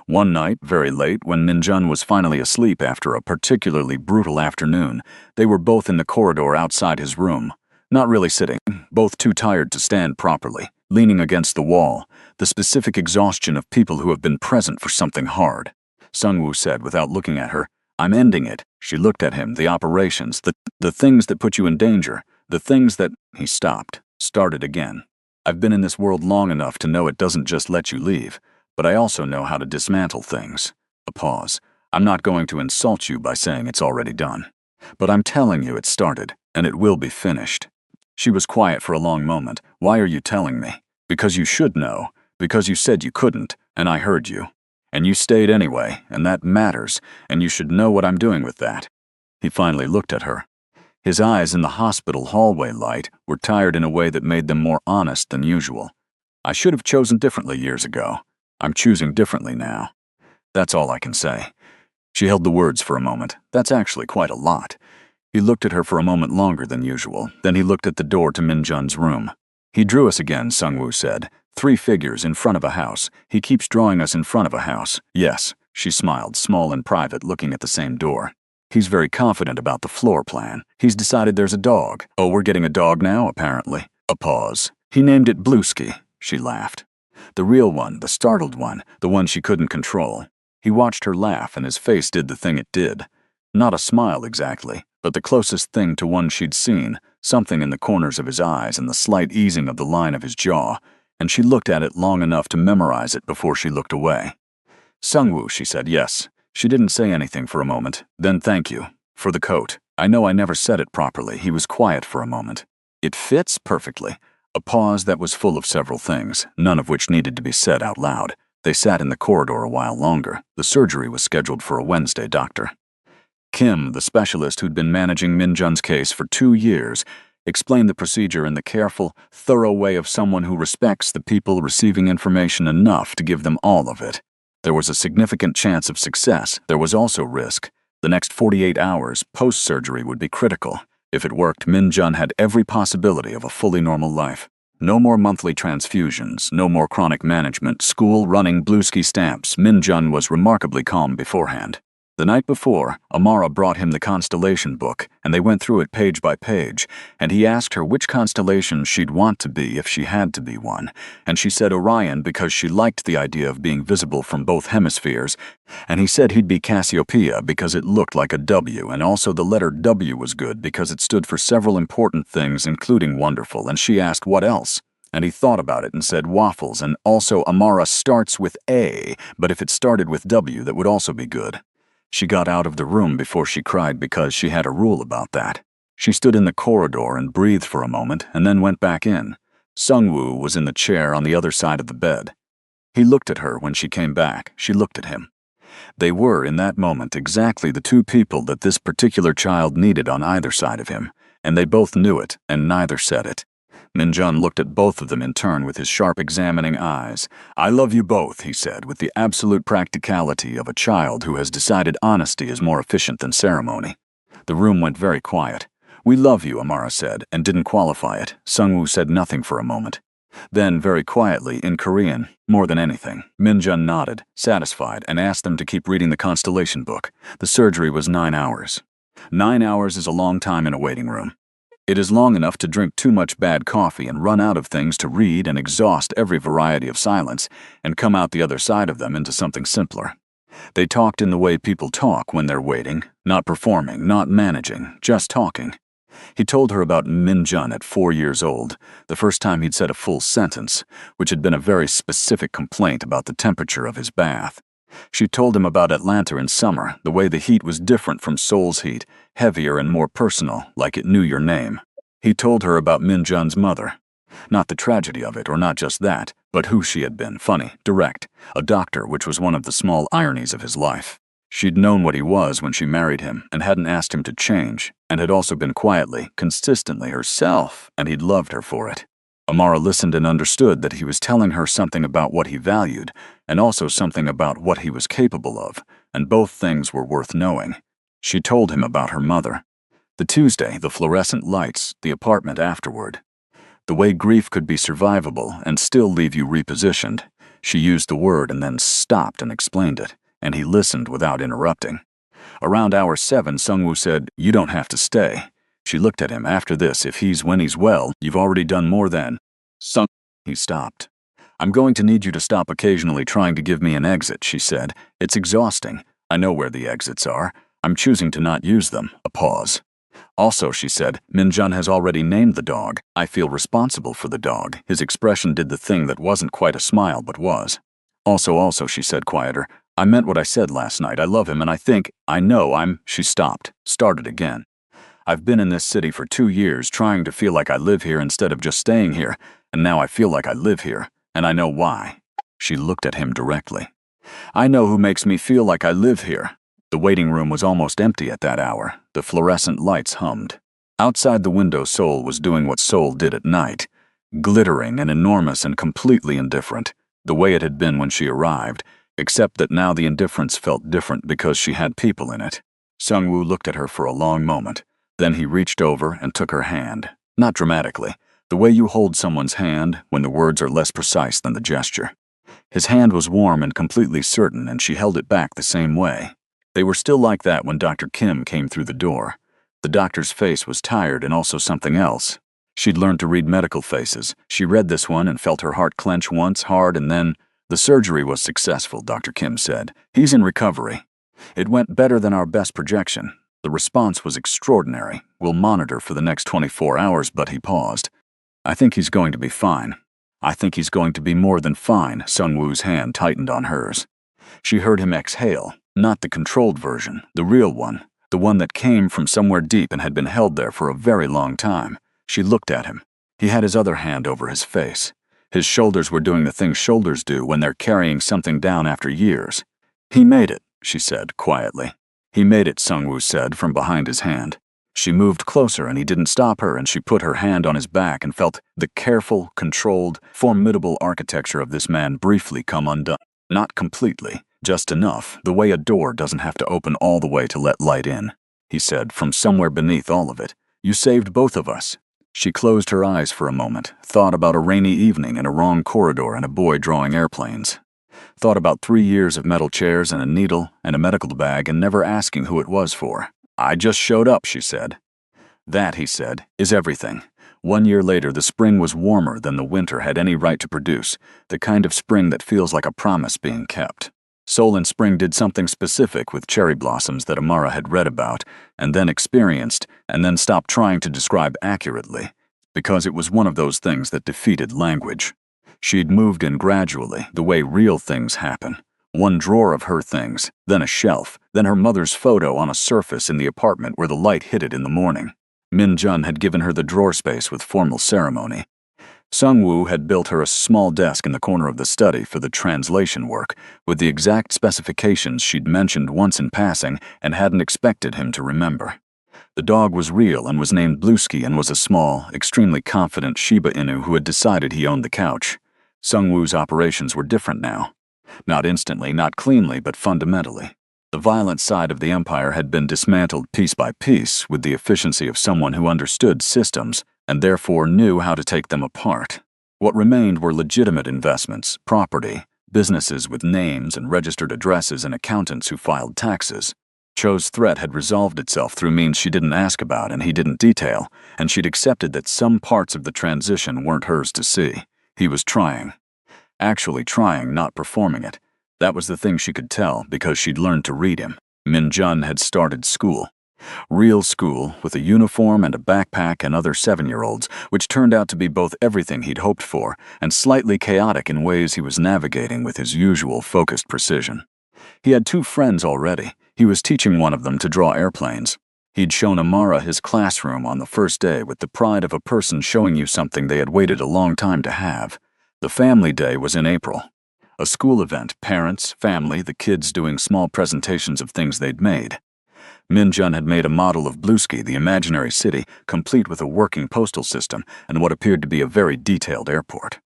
One night, very late, when Minjun was finally asleep after a particularly brutal afternoon, they were both in the corridor outside his room. Not really sitting, both too tired to stand properly, leaning against the wall, the specific exhaustion of people who have been present for something hard. Sungwoo said without looking at her, I'm ending it. She looked at him, the operations, the things that put you in danger, the things that... He stopped, started again. I've been in this world long enough to know it doesn't just let you leave, but I also know how to dismantle things. A pause. I'm not going to insult you by saying it's already done. But I'm telling you it started, and it will be finished. She was quiet for a long moment. Why are you telling me? Because you should know. Because you said you couldn't, and I heard you. And you stayed anyway, and that matters, and you should know what I'm doing with that." He finally looked at her. His eyes in the hospital hallway light were tired in a way that made them more honest than usual. "I should have chosen differently years ago. I'm choosing differently now. That's all I can say." She held the words for a moment. That's actually quite a lot. He looked at her for a moment longer than usual. Then he looked at the door to Minjun's room. "He drew us again," Sungwoo said. "3 figures in front of a house. He keeps drawing us in front of a house." "Yes," she smiled, small and private, looking at the same door. "He's very confident about the floor plan. He's decided there's a dog. Oh, we're getting a dog now, apparently." A pause. "He named it Bluesky." She laughed. The real one, the startled one, the one she couldn't control. He watched her laugh, and his face did the thing it did. Not a smile exactly, but the closest thing to one she'd seen, something in the corners of his eyes and the slight easing of the line of his jaw, and she looked at it long enough to memorize it before she looked away. "Sungwoo," she said. "Yes." She didn't say anything for a moment. "Then thank you. For the coat. I know I never said it properly." He was quiet for a moment. "It fits perfectly." A pause that was full of several things, none of which needed to be said out loud. They sat in the corridor a while longer. The surgery was scheduled for a Wednesday, Doctor. Kim, the specialist who'd been managing Minjun's case for 2 years, explained the procedure in the careful, thorough way of someone who respects the people receiving information enough to give them all of it. There was a significant chance of success. There was also risk. The next 48 hours, post-surgery, would be critical. If it worked, Minjun had every possibility of a fully normal life. No more monthly transfusions, no more chronic management, school running Bluesky stamps. Minjun was remarkably calm beforehand. The night before, Amara brought him the constellation book, and they went through it page by page, and he asked her which constellation she'd want to be if she had to be one, and she said Orion because she liked the idea of being visible from both hemispheres, and he said he'd be Cassiopeia because it looked like a W, and also the letter W was good because it stood for several important things, including wonderful, and she asked what else. And he thought about it and said waffles, and also Amara starts with A, but if it started with W, that would also be good. She got out of the room before she cried because she had a rule about that. She stood in the corridor and breathed for a moment and then went back in. Sungwoo was in the chair on the other side of the bed. He looked at her when she came back. She looked at him. They were, in that moment, exactly the 2 people that this particular child needed on either side of him, and they both knew it, and neither said it. Minjun looked at both of them in turn with his sharp examining eyes. "I love you both," he said, with the absolute practicality of a child who has decided honesty is more efficient than ceremony. The room went very quiet. "We love you," Amara said, and didn't qualify it. Sungwoo said nothing for a moment. Then, very quietly, in Korean, more than anything, Minjun nodded, satisfied, and asked them to keep reading the constellation book. The surgery was 9 hours. 9 hours is a long time in a waiting room. It is long enough to drink too much bad coffee and run out of things to read and exhaust every variety of silence and come out the other side of them into something simpler. They talked in the way people talk when they're waiting, not performing, not managing, just talking. He told her about Minjun at 4 years old, the first time he'd said a full sentence, which had been a very specific complaint about the temperature of his bath. She told him about Atlanta in summer, the way the heat was different from Seoul's heat, heavier and more personal, like it knew your name. He told her about Minjun's mother. Not the tragedy of it, or not just that, but who she had been, funny, direct, a doctor, which was one of the small ironies of his life. She'd known what he was when she married him, and hadn't asked him to change, and had also been quietly, consistently herself, and he'd loved her for it. Amara listened and understood that he was telling her something about what he valued, and also something about what he was capable of, and both things were worth knowing. She told him about her mother. The Tuesday, the fluorescent lights, the apartment afterward. The way grief could be survivable and still leave you repositioned. She used the word and then stopped and explained it, and he listened without interrupting. Around hour 7, Sungwoo said, "You don't have to stay." She looked at him. "After this, if he's when he's well, you've already done more than—" He stopped. "I'm going to need you to stop occasionally trying to give me an exit," she said. "It's exhausting. I know where the exits are. I'm choosing to not use them." A pause. "Also," she said, "Minjun has already named the dog. I feel responsible for the dog." His expression did the thing that wasn't quite a smile but was. Also, she said quieter, "I meant what I said last night. I love him and I know I'm—" She stopped, started again. "I've been in this city for 2 years trying to feel like I live here instead of just staying here, and now I feel like I live here, and I know why." She looked at him directly. "I know who makes me feel like I live here." The waiting room was almost empty at that hour. The fluorescent lights hummed. Outside the window, Seoul was doing what Seoul did at night, glittering and enormous and completely indifferent, the way it had been when she arrived, except that now the indifference felt different because she had people in it. Sung-woo looked at her for a long moment. Then he reached over and took her hand, not dramatically, the way you hold someone's hand when the words are less precise than the gesture. His hand was warm and completely certain, and she held it back the same way. They were still like that when Dr. Kim came through the door. The doctor's face was tired and also something else. She'd learned to read medical faces. She read this one and felt her heart clench once hard, and then, "The surgery was successful," Dr. Kim said. "He's in recovery. It went better than our best projection. The response was extraordinary. We'll monitor for the next 24 hours, but he paused. "I think he's going to be fine." "I think he's going to be more than fine." Sung-woo's hand tightened on hers. She heard him exhale, not the controlled version, the real one, the one that came from somewhere deep and had been held there for a very long time. She looked at him. He had his other hand over his face. His shoulders were doing the things shoulders do when they're carrying something down after years. "He made it," she said quietly. "He made it," Sung-woo said from behind his hand. She moved closer and he didn't stop her, and she put her hand on his back and felt the careful, controlled, formidable architecture of this man briefly come undone. Not completely, just enough, the way a door doesn't have to open all the way to let light in. He said from somewhere beneath all of it, "You saved both of us." She closed her eyes for a moment, thought about a rainy evening in a wrong corridor and a boy drawing airplanes. Thought about 3 years of metal chairs and a needle and a medical bag and never asking who it was for. "I just showed up," she said. "That," he said, "is everything." 1 year later, the spring was warmer than the winter had any right to produce, the kind of spring that feels like a promise being kept. Seoul in spring did something specific with cherry blossoms that Amara had read about, and then experienced, and then stopped trying to describe accurately, because it was one of those things that defeated language. She'd moved in gradually, the way real things happen. One drawer of her things, then a shelf, then her mother's photo on a surface in the apartment where the light hit it in the morning. Min Jun had given her the drawer space with formal ceremony. Sung-woo had built her a small desk in the corner of the study for the translation work, with the exact specifications she'd mentioned once in passing and hadn't expected him to remember. The dog was real and was named Bluesky and was a small, extremely confident Shiba Inu who had decided he owned the couch. Sung-woo's operations were different now. Not instantly, not cleanly, but fundamentally. The violent side of the empire had been dismantled piece by piece with the efficiency of someone who understood systems and therefore knew how to take them apart. What remained were legitimate investments, property, businesses with names and registered addresses and accountants who filed taxes. Cho's threat had resolved itself through means she didn't ask about and he didn't detail, and she'd accepted that some parts of the transition weren't hers to see. He was trying. Actually trying, not performing it. That was the thing she could tell because she'd learned to read him. Min Jun had started school. Real school, with a uniform and a backpack and other 7-year-olds, which turned out to be both everything he'd hoped for and slightly chaotic in ways he was navigating with his usual focused precision. He had 2 friends already. He was teaching one of them to draw airplanes. He'd shown Amara his classroom on the first day with the pride of a person showing you something they had waited a long time to have. The family day was in April. A school event, parents, family, the kids doing small presentations of things they'd made. Min Jun had made a model of Bluesky, the imaginary city, complete with a working postal system and what appeared to be a very detailed airport.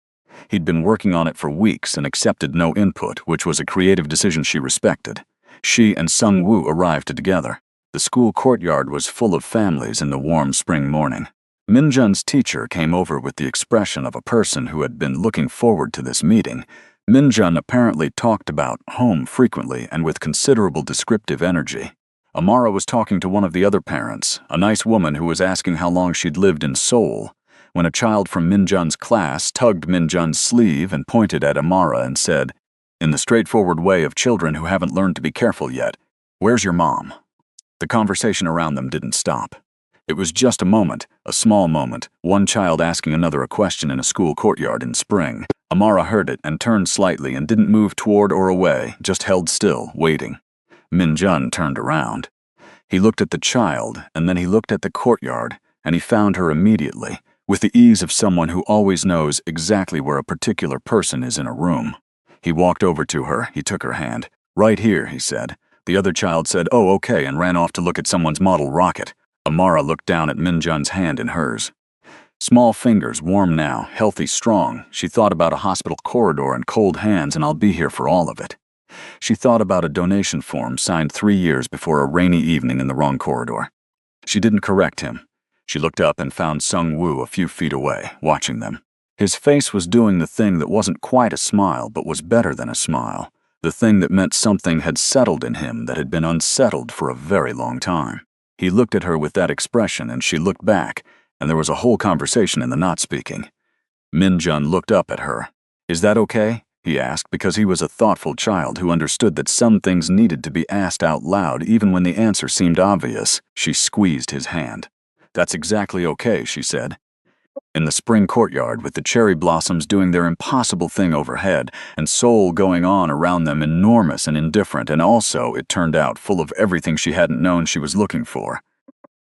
He'd been working on it for weeks and accepted no input, which was a creative decision she respected. She and Sung-woo arrived together. The school courtyard was full of families in the warm spring morning. Min Jun's teacher came over with the expression of a person who had been looking forward to this meeting. Min Jun apparently talked about home frequently and with considerable descriptive energy. Amara was talking to one of the other parents, a nice woman who was asking how long she'd lived in Seoul, when a child from Min Jun's class tugged Min Jun's sleeve and pointed at Amara and said, in the straightforward way of children who haven't learned to be careful yet, "Where's your mom?" The conversation around them didn't stop. It was just a moment, a small moment, one child asking another a question in a school courtyard in spring. Amara heard it and turned slightly and didn't move toward or away, just held still, waiting. Min Jun turned around. He looked at the child, and then he looked at the courtyard, and he found her immediately, with the ease of someone who always knows exactly where a particular person is in a room. He walked over to her. He took her hand. "Right here," he said. The other child said, "Oh, okay," and ran off to look at someone's model rocket. Amara looked down at Minjun's hand in hers. Small fingers, warm now, healthy, strong. She thought about a hospital corridor and cold hands, and "I'll be here for all of it." She thought about a donation form signed 3 years before a rainy evening in the wrong corridor. She didn't correct him. She looked up and found Sung Woo a few feet away, watching them. His face was doing the thing that wasn't quite a smile, but was better than a smile. The thing that meant something had settled in him that had been unsettled for a very long time. He looked at her with that expression, and she looked back, and there was a whole conversation in the not speaking. Minjun looked up at her. "Is that okay?" he asked, because he was a thoughtful child who understood that some things needed to be asked out loud even when the answer seemed obvious. She squeezed his hand. "That's exactly okay," she said. In the spring courtyard, with the cherry blossoms doing their impossible thing overhead, and Seoul going on around them, enormous and indifferent, and also, it turned out, full of everything she hadn't known she was looking for.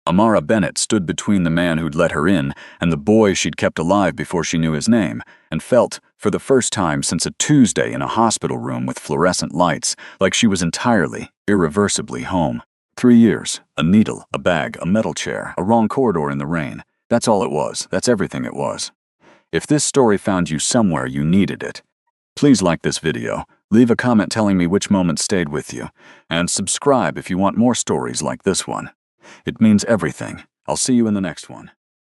Amara Bennett stood between the man who'd let her in and the boy she'd kept alive before she knew his name, and felt, for the first time since a Tuesday in a hospital room with fluorescent lights, like she was entirely, irreversibly home. 3 years, a needle, a bag, a metal chair, a wrong corridor in the rain. That's all it was. That's everything it was. If this story found you somewhere you needed it, please like this video, leave a comment telling me which moment stayed with you, and subscribe if you want more stories like this one. It means everything. I'll see you in the next one.